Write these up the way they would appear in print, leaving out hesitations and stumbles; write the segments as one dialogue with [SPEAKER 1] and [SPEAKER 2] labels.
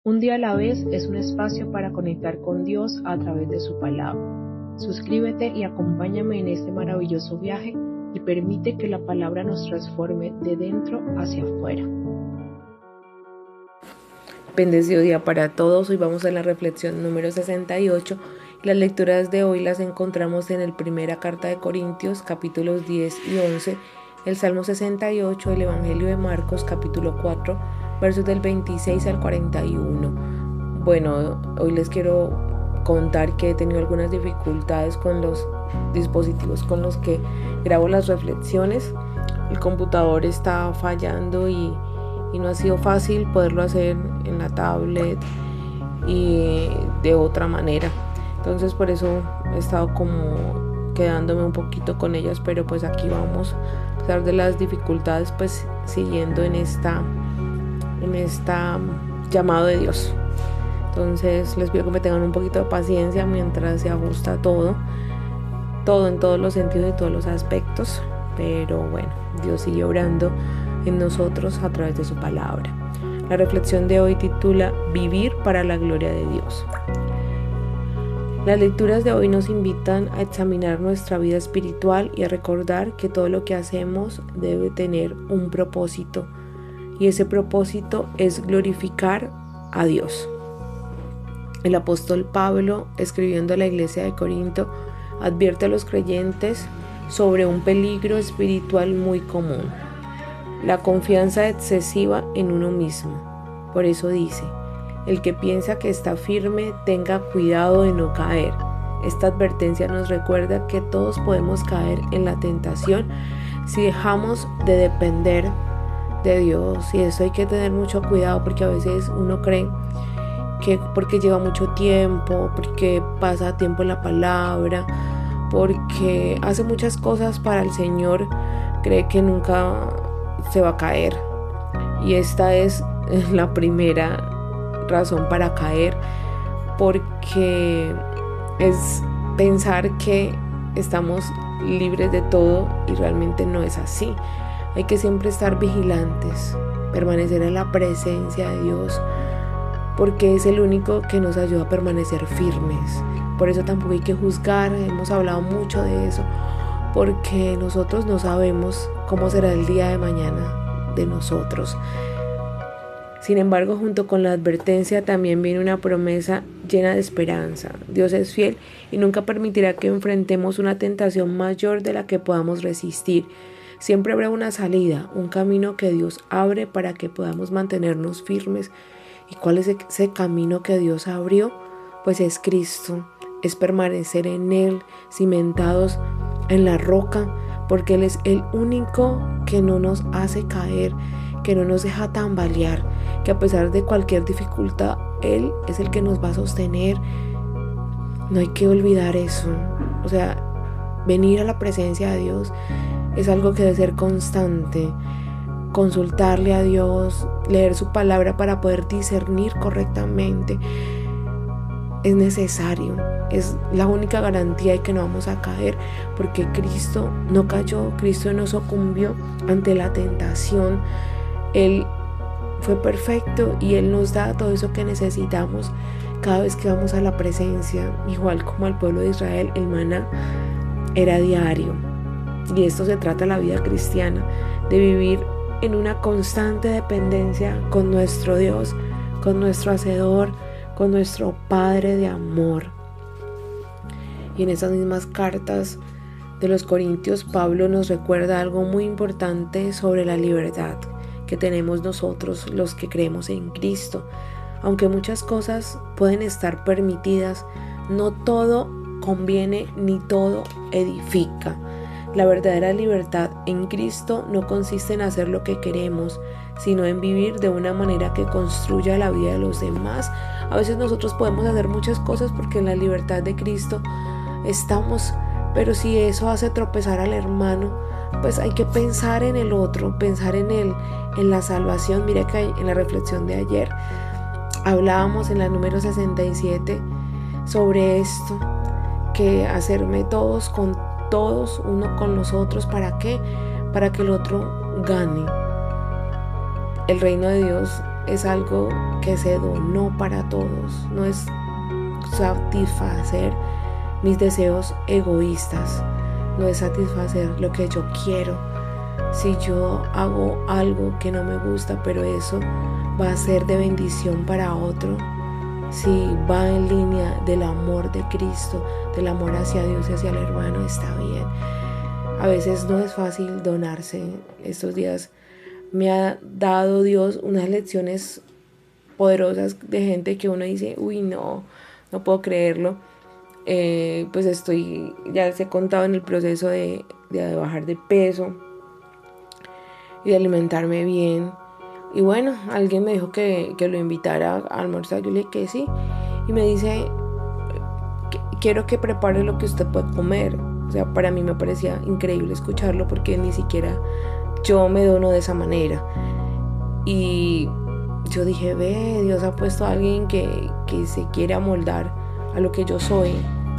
[SPEAKER 1] Un día a la vez es un espacio para conectar con Dios a través de su palabra. Suscríbete y acompáñame en este maravilloso viaje y permite que la palabra nos transforme de dentro hacia afuera. Bendecido día para todos. Hoy vamos a la reflexión número 68. Las lecturas de hoy las encontramos en la primera carta de Corintios, capítulos 10 y 11, el Salmo 68, el Evangelio de Marcos, capítulo 4, versos del 26 al 41. Bueno, hoy les quiero contar que he tenido algunas dificultades con los dispositivos con los que grabo las reflexiones. El computador está fallando y no ha sido fácil poderlo hacer en la tablet y de otra manera. Entonces por eso he estado como quedándome un poquito con ellas, pero pues aquí vamos, a pesar de las dificultades, pues siguiendo en esta llamado de Dios. Entonces les pido que me tengan un poquito de paciencia mientras se ajusta todo en todos los sentidos y todos los aspectos, pero bueno, Dios sigue obrando en nosotros a través de su palabra. La reflexión de hoy titula Vivir para la gloria de Dios. Las lecturas de hoy nos invitan a examinar nuestra vida espiritual y a recordar que todo lo que hacemos debe tener un propósito, y ese propósito es glorificar a Dios. El apóstol Pablo, escribiendo a la iglesia de Corinto, advierte a los creyentes sobre un peligro espiritual muy común: la confianza excesiva en uno mismo. Por eso dice: el que piensa que está firme, tenga cuidado de no caer. Esta advertencia nos recuerda que todos podemos caer en la tentación si dejamos de depender de Dios, y eso hay que tener mucho cuidado, porque a veces uno cree que porque lleva mucho tiempo, porque pasa tiempo en la palabra, porque hace muchas cosas para el Señor, cree que nunca se va a caer. Y esta es la primera razón para caer, porque es pensar que estamos libres de todo y realmente no es así. Hay que siempre estar vigilantes, permanecer en la presencia de Dios, porque es el único que nos ayuda a permanecer firmes. Por eso tampoco hay que juzgar, hemos hablado mucho de eso, porque nosotros no sabemos cómo será el día de mañana de nosotros. Sin embargo, junto con la advertencia también viene una promesa llena de esperanza. Dios es fiel y nunca permitirá que enfrentemos una tentación mayor de la que podamos resistir. Siempre habrá una salida, un camino que Dios abre para que podamos mantenernos firmes. ¿Y cuál es ese camino que Dios abrió? Pues es Cristo, es permanecer en Él, cimentados en la roca, porque Él es el único que no nos hace caer, que no nos deja tambalear, que a pesar de cualquier dificultad, Él es el que nos va a sostener. No hay que olvidar eso. O sea, venir a la presencia de Dios es algo que debe ser constante. Consultarle a Dios, leer su palabra para poder discernir correctamente es necesario. Es la única garantía de que no vamos a caer, porque Cristo no cayó, Cristo no sucumbió ante la tentación. Él fue perfecto y Él nos da todo eso que necesitamos cada vez que vamos a la presencia. Igual como al pueblo de Israel, el maná era diario. Y esto se trata la vida cristiana, de vivir en una constante dependencia con nuestro Dios, con nuestro Hacedor, con nuestro Padre de amor. Y en esas mismas cartas de los Corintios, Pablo nos recuerda algo muy importante sobre la libertad que tenemos nosotros los que creemos en Cristo. Aunque muchas cosas pueden estar permitidas, no todo conviene ni todo edifica. La verdadera libertad en Cristo no consiste en hacer lo que queremos, sino en vivir de una manera que construya la vida de los demás. A veces nosotros podemos hacer muchas cosas porque en la libertad de Cristo estamos, pero si eso hace tropezar al hermano, pues hay que pensar en el otro, pensar en él, en la salvación. Mira que en la reflexión de ayer hablábamos en la número 67 sobre esto, que hacerme todos con todos, uno con los otros. ¿Para qué? Para que el otro gane. El reino de Dios es algo que se donó para todos, no es satisfacer mis deseos egoístas, no es satisfacer lo que yo quiero. Si yo hago algo que no me gusta, pero eso va a ser de bendición para otro, si va en línea del amor de Cristo, del amor hacia Dios y hacia el hermano, está bien. A veces no es fácil donarse. Estos días me ha dado Dios unas lecciones poderosas de gente que uno dice, uy, no puedo creerlo. Pues ya les he contado en el proceso de bajar de peso y de alimentarme bien. Y bueno, alguien me dijo que lo invitara a almorzar. Yo le dije que sí. Y me dice, quiero que prepare lo que usted puede comer. O sea, para mí me parecía increíble escucharlo porque ni siquiera yo me dono de esa manera. Y yo dije, Dios ha puesto a alguien que se quiere amoldar a lo que yo soy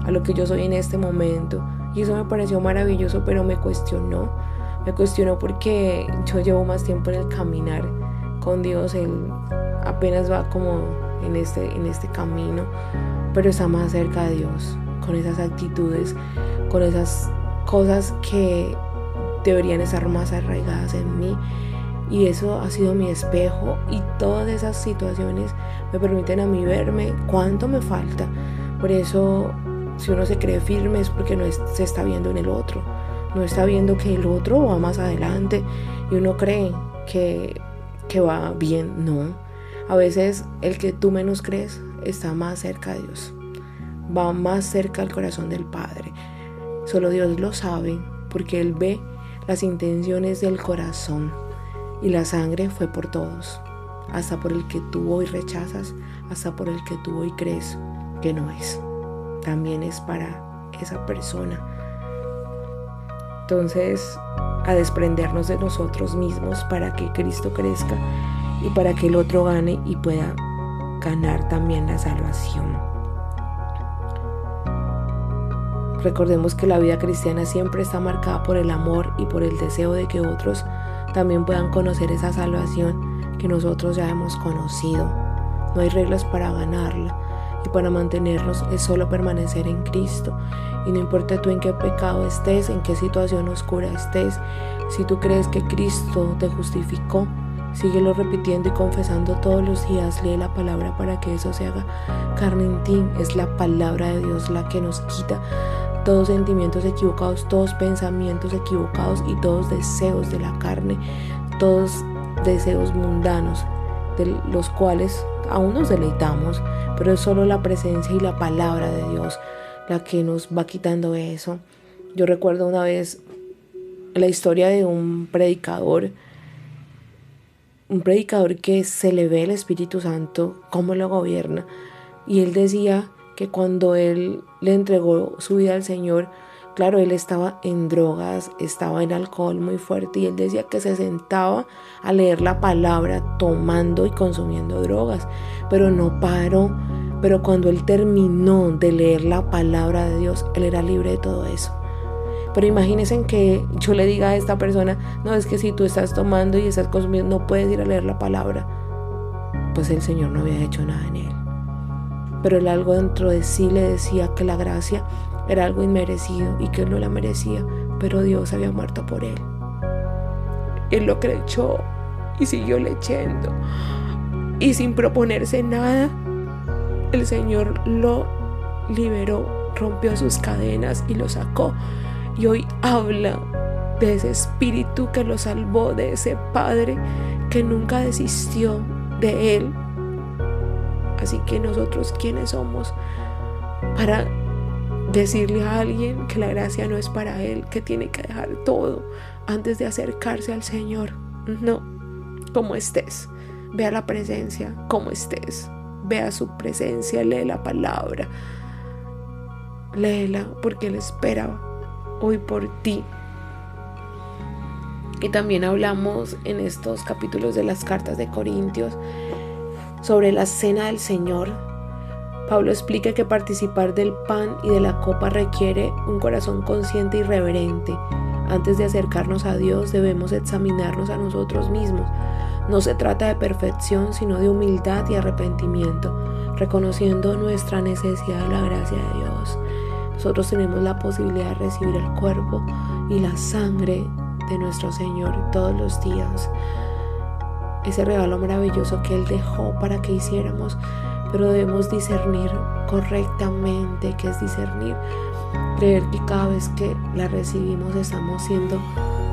[SPEAKER 1] en este momento. Y eso me pareció maravilloso, pero me cuestionó porque yo llevo más tiempo en el caminar con Dios. Él apenas va como en este camino, pero está más cerca de Dios, con esas actitudes, con esas cosas que deberían estar más arraigadas en mí. Y eso ha sido mi espejo, y todas esas situaciones me permiten a mí verme cuánto me falta. Por eso, si uno se cree firme es porque no se está viendo en el otro, no está viendo que el otro va más adelante y uno cree que va bien. No, a veces el que tú menos crees está más cerca de Dios, va más cerca al corazón del Padre. Solo Dios lo sabe, porque Él ve las intenciones del corazón. Y la sangre fue por todos, hasta por el que tú hoy rechazas, hasta por el que tú hoy crees que no es. También es para esa persona. Entonces, a desprendernos de nosotros mismos para que Cristo crezca y para que el otro gane y pueda ganar también la salvación. Recordemos que la vida cristiana siempre está marcada por el amor y por el deseo de que otros también puedan conocer esa salvación que nosotros ya hemos conocido. No hay reglas para ganarla, y para mantenernos es solo permanecer en Cristo. Y no importa tú en qué pecado estés, en qué situación oscura estés, si tú crees que Cristo te justificó, síguelo repitiendo y confesando todos los días. Lee la palabra para que eso se haga carne en ti. Es la palabra de Dios la que nos quita todos sentimientos equivocados, todos pensamientos equivocados y todos deseos de la carne, todos deseos mundanos de los cuales aún nos deleitamos, pero es solo la presencia y la palabra de Dios la que nos va quitando eso. Yo recuerdo una vez la historia de un predicador que se le ve el Espíritu Santo, cómo lo gobierna, y él decía que cuando él le entregó su vida al Señor, claro, él estaba en drogas, estaba en alcohol muy fuerte, y él decía que se sentaba a leer la palabra tomando y consumiendo drogas, pero no paró. Pero cuando él terminó de leer la palabra de Dios, él era libre de todo eso. Pero imagínense que yo le diga a esta persona, no, es que si tú estás tomando y estás consumiendo, no puedes ir a leer la palabra. Pues el Señor no había hecho nada en él. Pero él algo dentro de sí le decía que la gracia era algo inmerecido y que él no la merecía, pero Dios había muerto por él. Él lo creyó y siguió leyendo. Y sin proponerse nada, el Señor lo liberó, rompió sus cadenas y lo sacó. Y hoy habla de ese espíritu que lo salvó, de ese Padre que nunca desistió de él. Así que nosotros, ¿quiénes somos para decirle a alguien que la gracia no es para él, que tiene que dejar todo antes de acercarse al Señor? No, como estés, ve a la presencia, como estés, ve a su presencia, lee la palabra, léela, porque Él espera hoy por ti. Y también hablamos en estos capítulos de las cartas de Corintios sobre la cena del Señor. Pablo explica que participar del pan y de la copa requiere un corazón consciente y reverente. Antes de acercarnos a Dios debemos examinarnos a nosotros mismos. No se trata de perfección, sino de humildad y arrepentimiento, reconociendo nuestra necesidad de la gracia de Dios. Nosotros tenemos la posibilidad de recibir el cuerpo y la sangre de nuestro Señor todos los días. Ese regalo maravilloso que Él dejó para que hiciéramos, pero debemos discernir correctamente. ¿Qué es discernir? Creer que cada vez que la recibimos estamos siendo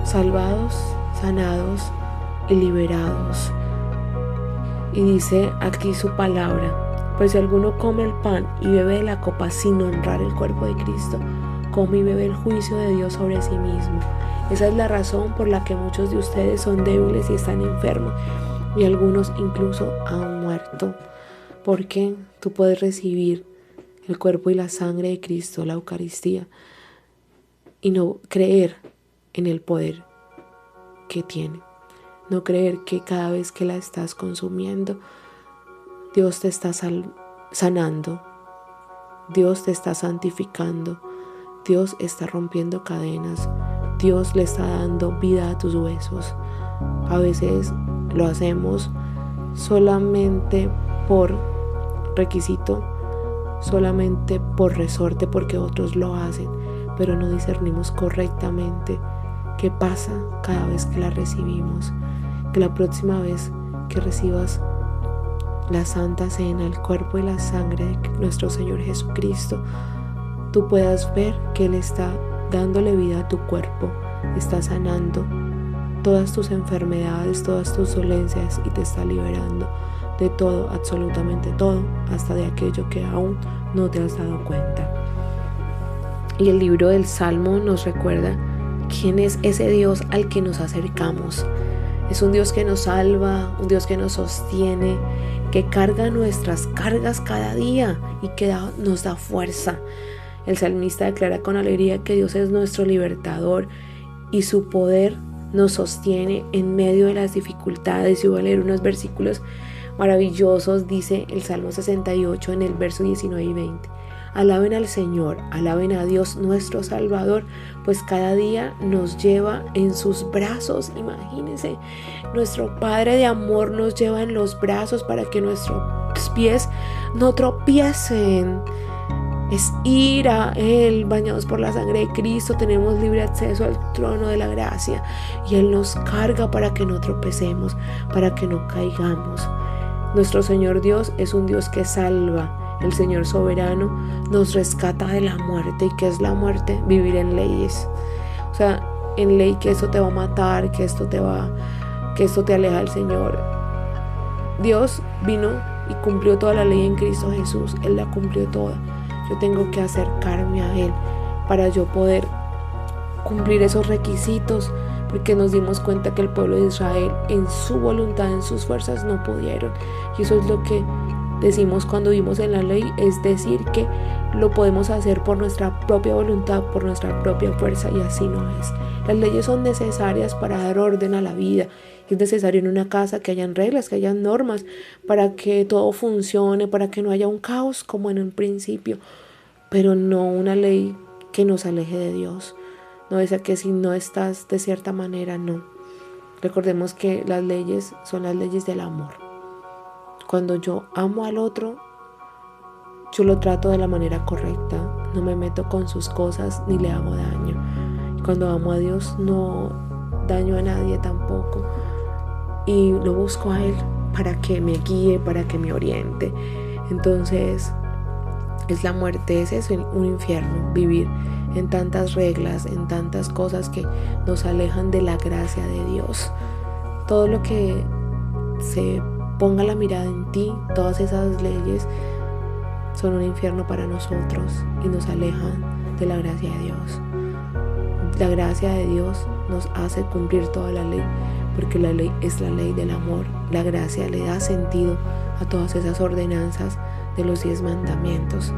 [SPEAKER 1] salvados, sanados y liberados. Y dice aquí su palabra: pues si alguno come el pan y bebe de la copa sin honrar el cuerpo de Cristo, come y bebe el juicio de Dios sobre sí mismo. Esa es la razón por la que muchos de ustedes son débiles y están enfermos, y algunos incluso han muerto. Porque tú puedes recibir el cuerpo y la sangre de Cristo, la Eucaristía, y no creer en el poder que tiene. No creer que cada vez que la estás consumiendo, Dios te está sanando, Dios te está santificando, Dios está rompiendo cadenas, Dios le está dando vida a tus huesos. A veces lo hacemos solamente por requisito, solamente por resorte, porque otros lo hacen, pero no discernimos correctamente qué pasa cada vez que la recibimos. Que la próxima vez que recibas la Santa Cena, el cuerpo y la sangre de nuestro Señor Jesucristo, tú puedas ver que Él está dándole vida a tu cuerpo, está sanando todas tus enfermedades, todas tus dolencias, y te está liberando de todo, absolutamente todo, hasta de aquello que aún no te has dado cuenta. Y el libro del Salmo nos recuerda quién es ese Dios al que nos acercamos. Es un Dios que nos salva, un Dios que nos sostiene, que carga nuestras cargas cada día y que nos da fuerza. El salmista declara con alegría que Dios es nuestro libertador y su poder nos sostiene en medio de las dificultades. Y voy a leer unos versículos maravillosos. Dice el Salmo 68 en el verso 19 y 20. Alaben al Señor, alaben a Dios nuestro Salvador, pues cada día nos lleva en sus brazos. Imagínense, nuestro Padre de amor nos lleva en los brazos para que nuestros pies no tropiecen. Es ir a Él, bañados por la sangre de Cristo, tenemos libre acceso al trono de la gracia, y Él nos carga para que no tropecemos, para que no caigamos. Nuestro Señor Dios es un Dios que salva. El Señor soberano nos rescata de la muerte. ¿Y qué es la muerte? Vivir en leyes. O sea, en ley que esto te va a matar, que esto te aleja del Señor. Dios vino y cumplió toda la ley en Cristo Jesús. Él la cumplió toda. Yo tengo que acercarme a Él para yo poder cumplir esos requisitos, porque nos dimos cuenta que el pueblo de Israel en su voluntad, en sus fuerzas no pudieron. Y eso es lo que decimos cuando vivimos en la ley, es decir que lo podemos hacer por nuestra propia voluntad, por nuestra propia fuerza, y así no es. Las leyes son necesarias para dar orden a la vida. Es necesario en una casa que hayan reglas, que hayan normas, para que todo funcione, para que no haya un caos como en un principio, pero no una ley que nos aleje de Dios. No es que si no estás de cierta manera, no. Recordemos que las leyes son las leyes del amor. Cuando yo amo al otro, yo lo trato de la manera correcta, no me meto con sus cosas ni le hago daño. Cuando amo a Dios no daño a nadie tampoco, y lo busco a Él para que me guíe, para que me oriente. Entonces es la muerte, es eso, un infierno, vivir en tantas reglas, en tantas cosas que nos alejan de la gracia de Dios. Todo lo que se ponga la mirada en ti, todas esas leyes son un infierno para nosotros y nos alejan de la gracia de Dios. La gracia de Dios nos hace cumplir toda la ley, porque la ley es la ley del amor. La gracia le da sentido a todas esas ordenanzas de los 10 mandamientos,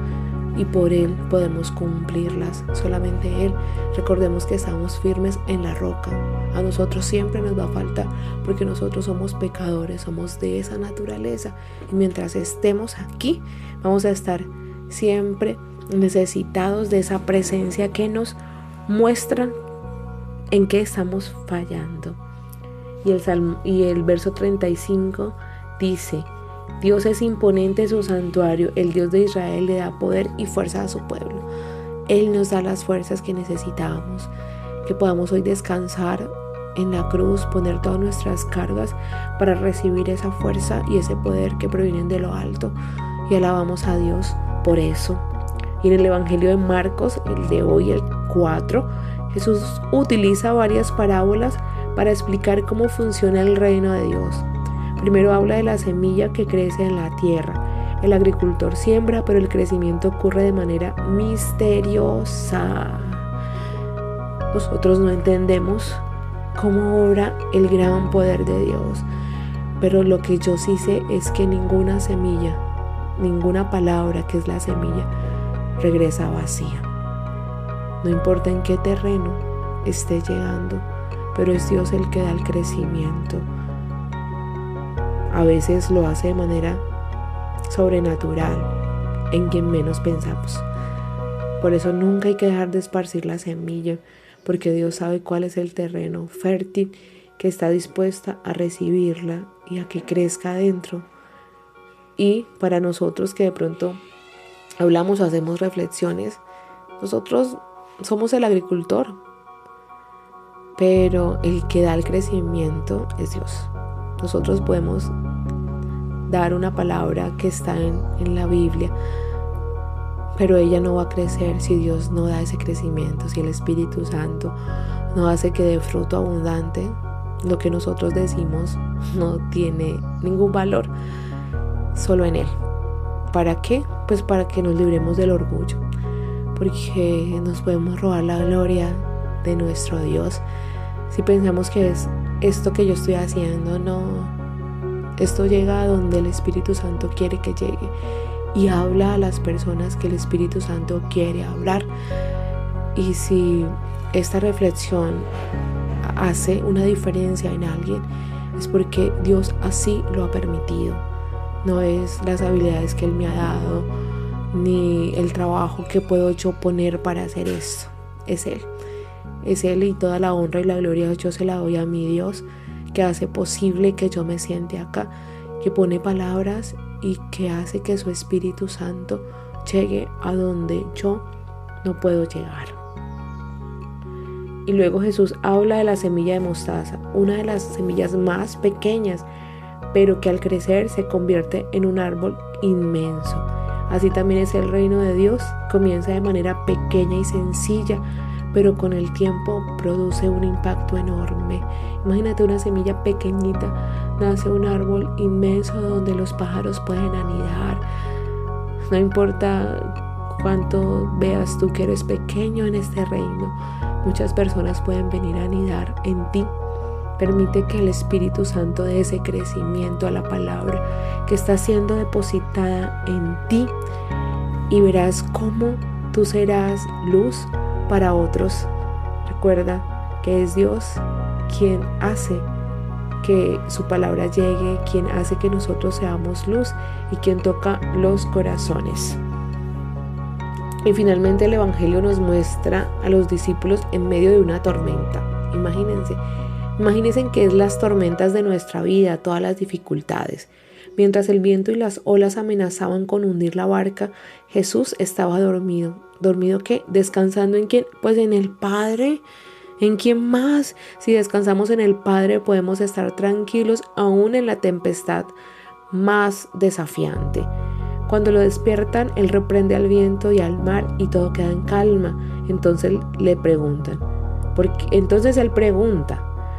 [SPEAKER 1] y por Él podemos cumplirlas, solamente Él. Recordemos que estamos firmes en la roca. A nosotros siempre nos va a faltar, porque nosotros somos pecadores, somos de esa naturaleza, y mientras estemos aquí vamos a estar siempre necesitados de esa presencia que nos muestra en qué estamos fallando. Y el verso 35 dice: Dios es imponente en su santuario, el Dios de Israel le da poder y fuerza a su pueblo. Él nos da las fuerzas que necesitamos, que podamos hoy descansar en la cruz, poner todas nuestras cargas para recibir esa fuerza y ese poder que provienen de lo alto. Y alabamos a Dios por eso. Y en el Evangelio de Marcos, el de hoy, el 4, Jesús utiliza varias parábolas para explicar cómo funciona el reino de Dios. Primero habla de la semilla que crece en la tierra. El agricultor siembra, pero el crecimiento ocurre de manera misteriosa. Nosotros no entendemos cómo obra el gran poder de Dios, pero lo que yo sí sé es que ninguna semilla, ninguna palabra que es la semilla, regresa vacía. No importa en qué terreno esté llegando, pero es Dios el que da el crecimiento. A veces lo hace de manera sobrenatural, en quien menos pensamos. Por eso nunca hay que dejar de esparcir la semilla, porque Dios sabe cuál es el terreno fértil que está dispuesta a recibirla y a que crezca adentro. Y para nosotros que de pronto hablamos o hacemos reflexiones, nosotros somos el agricultor, pero el que da el crecimiento es Dios. Nosotros podemos dar una palabra que está en la Biblia, pero ella no va a crecer si Dios no da ese crecimiento, si el Espíritu Santo no hace que dé fruto abundante. Lo que nosotros decimos no tiene ningún valor, solo en Él. ¿Para qué? Pues para que nos libremos del orgullo, porque nos podemos robar la gloria de nuestro Dios si pensamos que es esto que yo estoy haciendo. No, esto llega a donde el Espíritu Santo quiere que llegue y habla a las personas que el Espíritu Santo quiere hablar. Y si esta reflexión hace una diferencia en alguien, es porque Dios así lo ha permitido. No es las habilidades que Él me ha dado, ni el trabajo que puedo yo poner para hacer esto. Es Él. Es Él, y toda la honra y la gloria yo se la doy a mi Dios, que hace posible que yo me siente acá, que pone palabras y que hace que su Espíritu Santo llegue a donde yo no puedo llegar. Y luego Jesús habla de la semilla de mostaza, una de las semillas más pequeñas, pero que al crecer se convierte en un árbol inmenso. Así también es el reino de Dios, comienza de manera pequeña y sencilla, pero con el tiempo produce un impacto enorme. Imagínate una semilla pequeñita, nace un árbol inmenso donde los pájaros pueden anidar. No importa cuánto veas tú que eres pequeño en este reino, muchas personas pueden venir a anidar en ti. Permite que el Espíritu Santo dé ese crecimiento a la palabra que está siendo depositada en ti, y verás cómo tú serás luz para otros. Recuerda que es Dios quien hace que su palabra llegue, quien hace que nosotros seamos luz y quien toca los corazones. Y finalmente el Evangelio nos muestra a los discípulos en medio de una tormenta. Imagínense que es las tormentas de nuestra vida, todas las dificultades. Mientras el viento y las olas amenazaban con hundir la barca, Jesús estaba dormido. ¿Dormido qué? ¿Descansando en quién? Pues en el Padre. ¿En quién más? Si descansamos en el Padre, podemos estar tranquilos aún en la tempestad más desafiante. Cuando lo despiertan, Él reprende al viento y al mar y todo queda en calma. Entonces Él pregunta,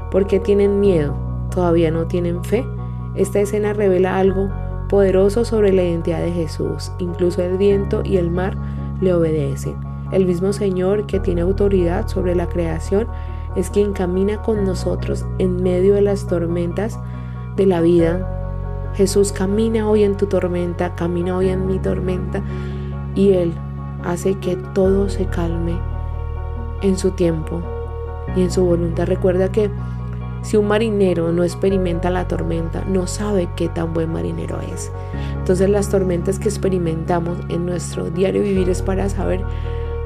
[SPEAKER 1] ¿por qué tienen miedo? ¿Todavía no tienen fe? Esta escena revela algo poderoso sobre la identidad de Jesús. Incluso el viento y el mar le obedecen. El mismo Señor que tiene autoridad sobre la creación es quien camina con nosotros en medio de las tormentas de la vida. Jesús camina hoy en tu tormenta, camina hoy en mi tormenta, y Él hace que todo se calme en su tiempo y en su voluntad. Recuerda que si un marinero no experimenta la tormenta, no sabe qué tan buen marinero es. Entonces las tormentas que experimentamos en nuestro diario vivir es para saber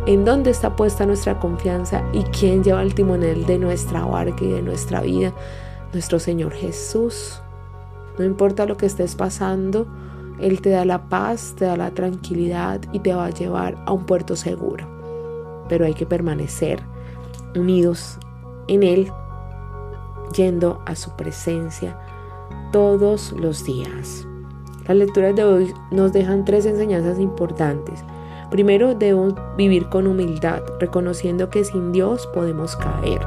[SPEAKER 1] en dónde está puesta nuestra confianza y quién lleva el timonel de nuestra barca y de nuestra vida. nuestro Señor Jesús. No importa lo que estés pasando, Él te da la paz, te da la tranquilidad y te va a llevar a un puerto seguro. Pero hay que permanecer unidos en Él, yendo a su presencia todos los días. Las lecturas de hoy nos dejan 3 enseñanzas importantes. Primero, debemos vivir con humildad, reconociendo que sin Dios podemos caer.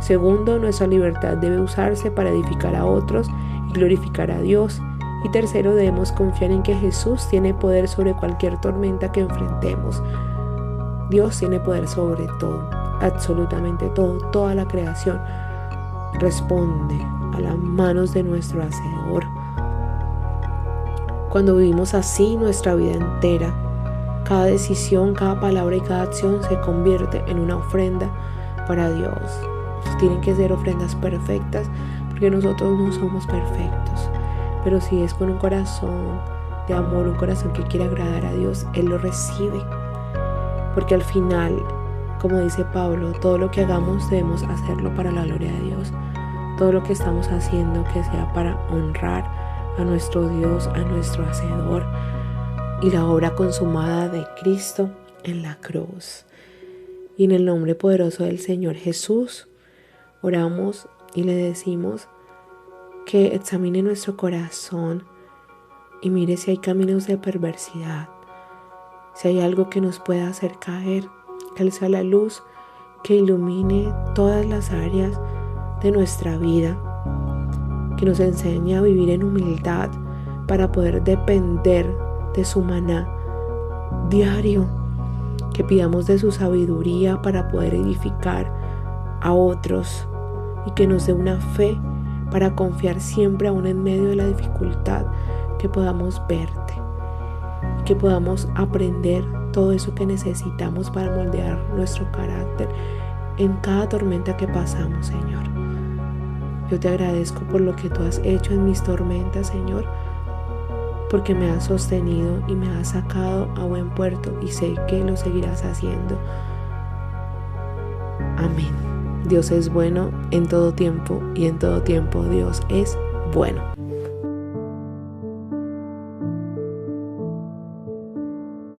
[SPEAKER 1] Segundo, nuestra libertad debe usarse para edificar a otros y glorificar a Dios. Y tercero, debemos confiar en que Jesús tiene poder sobre cualquier tormenta que enfrentemos. Dios tiene poder sobre todo, absolutamente todo. Toda la creación responde a las manos de nuestro Hacedor. Cuando vivimos así nuestra vida entera, cada decisión, cada palabra y cada acción se convierte en una ofrenda para Dios. Tienen que ser ofrendas perfectas, porque nosotros no somos perfectos. Pero si es con un corazón de amor, un corazón que quiere agradar a Dios, Él lo recibe. Porque al final, como dice Pablo, todo lo que hagamos debemos hacerlo para la gloria de Dios. Todo lo que estamos haciendo que sea para honrar a nuestro Dios, a nuestro Hacedor, y la obra consumada de Cristo en la cruz. Y en el nombre poderoso del Señor Jesús, oramos y le decimos que examine nuestro corazón y mire si hay caminos de perversidad, si hay algo que nos pueda hacer caer, que Él sea la luz que ilumine todas las áreas de nuestra vida, que nos enseñe a vivir en humildad para poder depender de su maná diario, que pidamos de su sabiduría para poder edificar a otros y que nos dé una fe para confiar siempre aún en medio de la dificultad, que podamos verte, que podamos aprender todo eso que necesitamos para moldear nuestro carácter en cada tormenta que pasamos, Señor. Yo te agradezco por lo que tú has hecho en mis tormentas, Señor, porque me has sostenido y me has sacado a buen puerto, y sé que lo seguirás haciendo. Amén. Dios es bueno en todo tiempo, y en todo tiempo Dios es bueno.